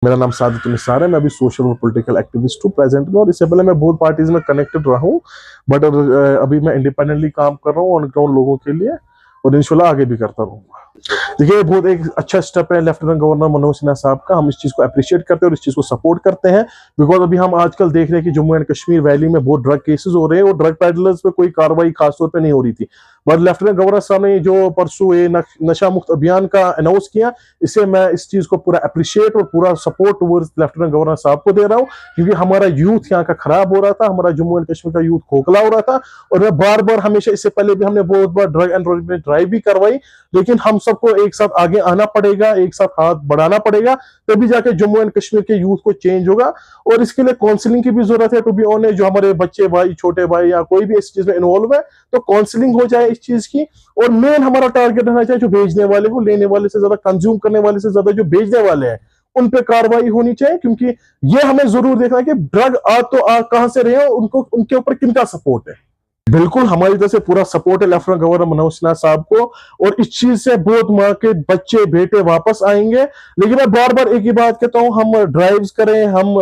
मेरा नाम सादिक निसार है। मैं अभी सोशल और पॉलिटिकल एक्टिविस्ट हूँ प्रेजेंट में, और इससे पहले मैं बहुत पार्टीज में कनेक्टेड रहा हूँ। बट अभी मैं इंडिपेंडेंटली काम कर रहा हूँ ऑन ग्राउंड लोगों के लिए, और इंशाल्लाह आगे भी करता रहूंगा। देखिए, बहुत एक अच्छा स्टेप है लेफ्टिनेंट गवर्नर मनोज सिन्हा साहब का। हम इस चीज को अप्रिशिएट करते हैं और इस चीज को सपोर्ट करते हैं, बिकॉज अभी हम आजकल देख रहे हैं कि जम्मू एंड कश्मीर वैली में बहुत ड्रग केसेस हो रहे हैं, और ड्रग पैडलर्स पे कोई कार्रवाई खासतौर पे नहीं हो रही थी। बट लेफ्टिनेंट गवर्नर साहब ने जो परसों ये नशा मुक्त अभियान का अनाउंस किया, इससे मैं इस चीज को पूरा अप्रिशिएट और पूरा सपोर्ट टुवर्ड्स लेफ्टिनेंट गवर्नर साहब को दे रहा हूँ, क्योंकि हमारा यूथ यहाँ का खराब हो रहा था, हमारा जम्मू एंड कश्मीर का यूथ खोखला हो रहा था। और मैं बार बार हमेशा, इससे पहले भी हमने बहुत बार ड्रग एनरोलमेंट ड्राइव भी करवाई, लेकिन हम सबको एक साथ आगे आना पड़ेगा, एक साथ हाथ बढ़ाना पड़ेगा, तभी जाके जम्मू एंड कश्मीर के यूथ को चेंज होगा। और इसके लिए काउंसलिंग की भी जरूरत है। टू बी ऑनेस्ट, जो हमारे बच्चे भाई, छोटे भाई या कोई भी इस चीज में इन्वॉल्व है, तो काउंसलिंग हो जाए इस चीज की। और मेन हमारा टारगेट रहना चाहिए, जो भेजने वाले को, लेने वाले से ज्यादा, कंज्यूम करने वाले से ज्यादा जो भेजने वाले हैं, उन पे कार्रवाई होनी चाहिए। क्योंकि ये हमें जरूर देखना है कि ड्रग आ तो आ कहां से रहे हैं, उनको उनके ऊपर किनका सपोर्ट है। बिल्कुल हमारी तरफ से पूरा सपोर्ट है लेफ्टिनेंट गवर्नर मनोज सिन्हा साहब को, और इस चीज से बहुत माँ के बच्चे बेटे वापस आएंगे। लेकिन मैं बार बार एक ही बात कहता हूं, हम ड्राइव्स करें, हम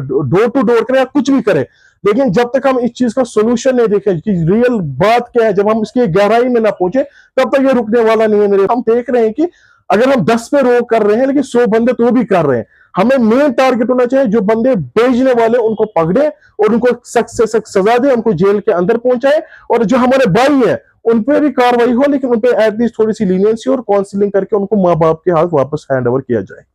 डोर टू डोर करें या कुछ भी करें, लेकिन जब तक हम इस चीज का सोल्यूशन नहीं देखें कि रियल बात क्या है, जब हम इसकी गहराई में ना पहुंचे, तब तक ये रुकने वाला नहीं है मेरे। हम देख रहे हैं कि अगर हम 10 पे रोक कर रहे हैं, लेकिन 100 बंदे तो भी कर रहे हैं। हमें मेन टारगेट होना चाहिए, जो बंदे बेचने वाले उनको पकड़े और उनको सख्त से सख्त सजा दे, उनको जेल के अंदर पहुंचाए। और जो हमारे भाई है उन पे भी कार्रवाई हो, लेकिन उन पे एटलीस्ट थोड़ी सी लीनियंसी और काउंसलिंग करके उनको माँ बाप के हाथ वापस हैंड ओवर किया जाए।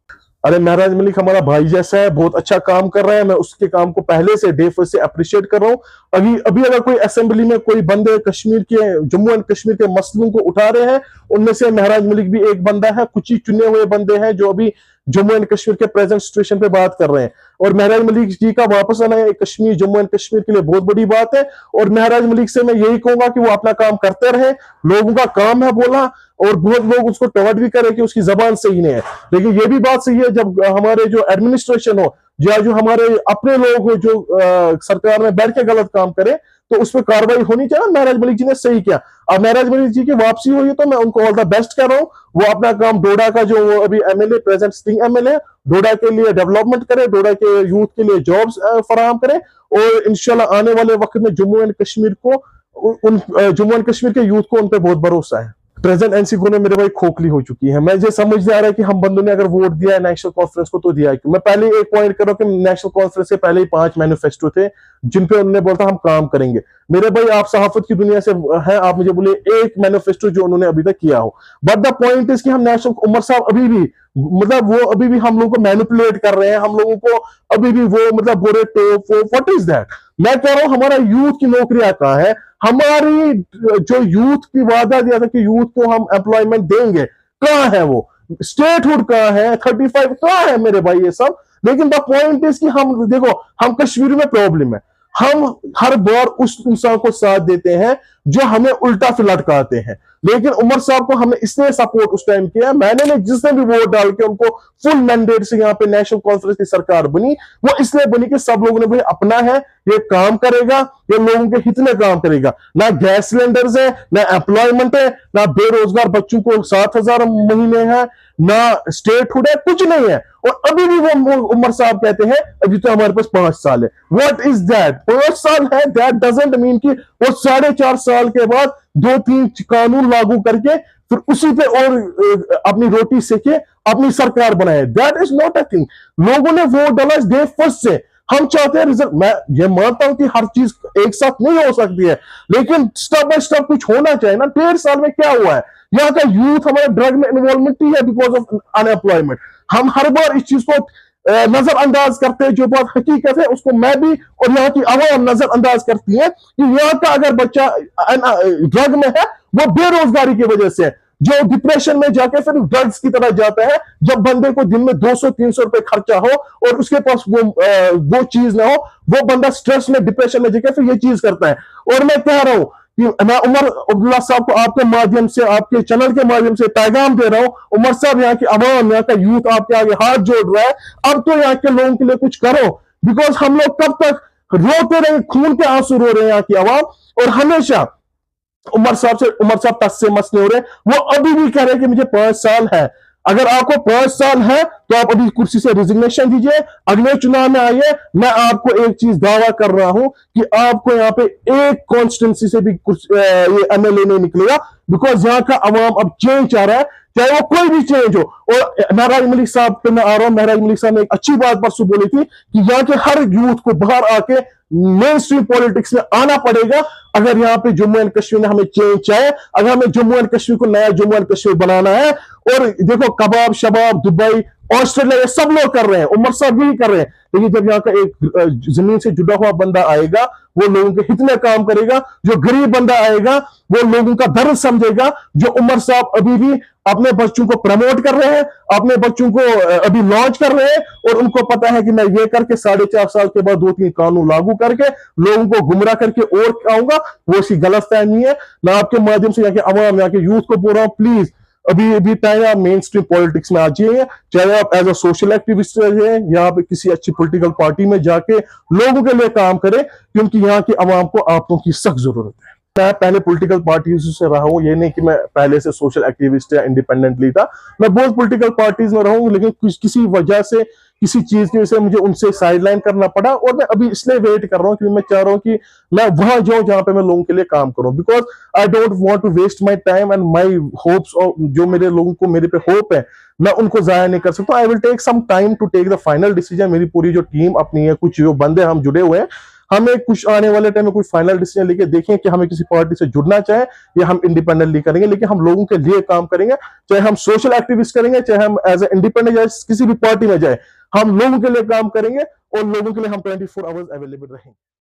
अरे महराज मलिक हमारा भाई जैसा है, बहुत अच्छा काम कर रहा है। मैं उसके काम को पहले से डे फर्स्ट से अप्रिशिएट कर रहा हूँ। अभी अभी अगर कोई असेंबली में कोई बंदे कश्मीर के, जम्मू एंड कश्मीर के मसलों को उठा रहे हैं, उनमें से महराज मलिक भी एक बंदा है। कुछ ही चुने हुए बंदे हैं जो अभी जम्मू एंड कश्मीर के प्रेजेंट सिचुएशन पे बात कर रहे हैं। और महराज मलिक जी का वापस आना है कश्मीर, जम्मू एंड कश्मीर के लिए बहुत बड़ी बात है। और महराज मलिक से मैं यही कहूंगा कि वो अपना काम करते रहे। लोगों का काम है बोला, और बहुत लोग उसको टॉर्ट भी करें कि उसकी जबान सही नहीं है, लेकिन ये भी बात सही है, जब हमारे जो एडमिनिस्ट्रेशन हो या जो हमारे अपने लोग हो, जो सरकार में बैठ के गलत काम करे, तो उस पर कार्रवाई होनी चाहिए। महराज मलिक जी ने सही किया। अब महराज मलिक जी की वापसी हुई है, तो मैं उनको ऑल द बेस्ट कर रहा हूँ। वो अपना काम डोडा का, जो वो अभी एमएलए, प्रेजेंट सिटिंग एमएलए, डोडा के लिए डेवलपमेंट करे, डोडा के यूथ के लिए जॉब्स फराहम करे, और इंशाल्लाह आने वाले वक्त में जम्मू एंड कश्मीर को, जम्मू एंड कश्मीर के यूथ को उन पर बहुत भरोसा है। प्रेजेंट एनसी ने मेरे भाई खोखली हो चुकी है। मैं ये समझ नहीं आ रहा है कि हम बंदों ने अगर वोट दिया है नेशनल कॉन्फ्रेंस को, तो दिया है क्यों। मैं पहले एक पॉइंट कर रहा हूं कि नेशनल कॉन्फ्रेंस से पहले ही 5 मैनिफेस्टो थे जिन पे उन्होंने बोला था हम काम करेंगे। मेरे भाई, आप सहाफत की दुनिया से हैं, आप मुझे बोले एक मैनिफेस्टो जो उन्होंने अभी तक किया हो। बट द पॉइंट इज कि हम नेशनल, उमर साहब अभी भी, मतलब वो अभी भी हम लोगों को मैनिपुलेट कर रहे हैं, हम लोगों को अभी भी वो मतलब बोले तो व्हाट इज दैट। मैं कह रहा हूं हमारा यूथ की नौकरियां कहां है, हमारी जो यूथ की वादा दिया था कि यूथ को हम एम्प्लॉयमेंट देंगे, कहां है वो, स्टेटहुड कहां है, 35 कहां है मेरे भाई ये सब। लेकिन द पॉइंट इज कि हम देखो, हम कश्मीर में प्रॉब्लम है, हम हर बार उस इंसान को साथ देते हैं जो हमें उल्टा फिर लटकाते हैं। लेकिन उमर साहब को हमने इसलिए सपोर्ट उस टाइम किया, मैंने नहीं, जिसने भी वोट डाल के उनको फुल मैंडेट से यहाँ पे नेशनल कॉन्फ्रेंस की सरकार बनी, वो इसलिए बनी कि सब लोगों ने भाई अपना है, ये काम करेगा, ये लोगों के हित में काम करेगा। ना गैस सिलेंडर्स है, ना एम्प्लॉयमेंट है, ना बेरोजगार बच्चों को 7,000 महीने है, ना स्टेटहुड है, कुछ नहीं है। और अभी भी वो उमर साहब कहते हैं अभी तो हमारे पास 5 साल है। व्हाट इज दैट, 5 साल है, दैट डजंट मीन कि वो 4.5 साल के बाद 2-3 कानून लागू करके फिर उसी पे और अपनी रोटी सेके अपनी सरकार बनाए। That is not a thing. लोगों ने वोट डाला डे फर्स्ट से। हम चाहते हैं रिजल्ट। मैं ये मानता हूं कि हर चीज एक साथ नहीं हो सकती है, लेकिन स्टेप बाय स्टेप कुछ होना चाहिए ना। 1.5 साल में क्या हुआ है, यहाँ का यूथ हमारे ड्रग में इन्वॉल्वमेंट ही है बिकॉज ऑफ अनएम्प्लॉयमेंट। हम हर बार इस चीज को नजरअंदाज करते हैं, जो बात हकीकत है उसको मैं भी और यहाँ की आवाम नजरअंदाज करती है कि यहाँ का अगर बच्चा ड्रग में है, वो बेरोजगारी की वजह से, जो डिप्रेशन में जाके फिर ड्रग्स की तरफ जाता है। जब बंदे को दिन में 200-300 रुपए खर्चा हो और उसके पास वो चीज ना हो, वो बंदा स्ट्रेस में, डिप्रेशन में जाके फिर ये चीज करता है। और मैं कह रहा हूं कि मैं उमर अब्दुल्ला साहब को आपके माध्यम से, आपके चैनल के माध्यम से पैगाम दे रहा हूं, उमर साहब, यहाँ की आवाम, यहाँ का यूथ आपके आगे हाथ जोड़ रहा है। अब तो यहाँ के लोगों के लिए कुछ करो, बिकॉज हम लोग कब तक रोते रहे, खून के आंसू रो रहे हैं यहाँ की आवाम। और हमेशा उमर साहब तस से मस नहीं हो रहे। वो अभी भी कह रहे हैं कि मुझे 5 साल है। अगर आपको 5 साल है तो आप अभी कुर्सी से रिजिग्नेशन दीजिए, अगले चुनाव में आइए। मैं आपको एक चीज दावा कर रहा हूं कि आपको यहाँ पे एक कॉन्स्टिट्यूंसी से भी ये एमएलए नहीं निकलेगा, बिकॉज यहाँ का अवाम अब चेंज चाह रहा है, चाहे वो कोई भी चेंज हो। और महराज मलिक साहब पे मैं आ रहा हूं, महराज मलिक साहब ने एक अच्छी बात परसों बोली थी कि यहाँ के हर यूथ को बाहर आके मेन स्ट्रीम पॉलिटिक्स में आना पड़ेगा अगर यहाँ पे जम्मू एंड कश्मीर में हमें चेंज चाहिए, अगर हमें जम्मू एंड कश्मीर को नया जम्मू एंड कश्मीर बनाना है। और देखो कबाब शबाब दुबई ऑस्ट्रेलिया ये सब लोग कर रहे हैं, उमर साहब भी कर रहे हैं, लेकिन जब यहाँ का एक जमीन से जुड़ा हुआ बंदा आएगा वो लोगों के हित में काम करेगा, जो गरीब बंदा आएगा वो लोगों का दर्द समझेगा। जो उमर साहब अभी भी अपने बच्चों को प्रमोट कर रहे हैं, अपने बच्चों को अभी लॉन्च कर रहे हैं, और उनको पता है कि मैं ये करके 4.5 साल के बाद 2-3 कानून लागू करके लोगों को गुमराह करके और आऊंगा, वो सी गलत फहमी है। मैं आपके माध्यम से यहाँ के अवाम, यहाँ के यूथ को बोल रहा हूँ, प्लीज अभी टाइम आप मेन स्ट्रीम पॉलिटिक्स में आ जाइए, चाहे आप एज अ सोशल एक्टिविस्ट रहे, यहाँ पे किसी अच्छी पॉलिटिकल पार्टी में जाके लोगों के लिए काम करें, क्योंकि यहाँ की अवाम को आपको की सख्त जरूरत है। मैं पहले पॉलिटिकल पार्टीज से रहा हूँ, ये नहीं कि मैं पहले से सोशल एक्टिविस्ट या इंडिपेंडेंटली था, मैं बहुत पॉलिटिकल पार्टीज में रहा हूँ, लेकिन किसी वजह से, किसी चीज की वजह से मुझे उनसे साइडलाइन करना पड़ा, और मैं अभी इसलिए वेट कर रहा हूँ क्योंकि मैं चाह रहा हूँ कि मैं वहां जाऊं जहां पे मैं लोगों के लिए काम करूं, because I don't want to waste my time and my hopes, और जो मेरे लोगों को मेरे पे होप है मैं उनको जाया नहीं कर सकता। I will take some time to take the final decision. मेरी पूरी जो टीम अपनी है, कुछ जो बंदे हम जुड़े हुए हैं, हमें कुछ आने वाले टाइम में कोई फाइनल डिसीजन लेके देखें कि हमें किसी पार्टी से जुड़ना चाहे या हम इंडिपेंडेंटली करेंगे, लेकिन हम लोगों के लिए काम करेंगे, चाहे हम सोशल एक्टिविस्ट करेंगे, चाहे हम एज ए इंडिपेंडेंट जाए किसी भी पार्टी में जाए, हम लोगों के लिए काम करेंगे और लोगों के लिए हम 24 आवर्स अवेलेबल रहेंगे।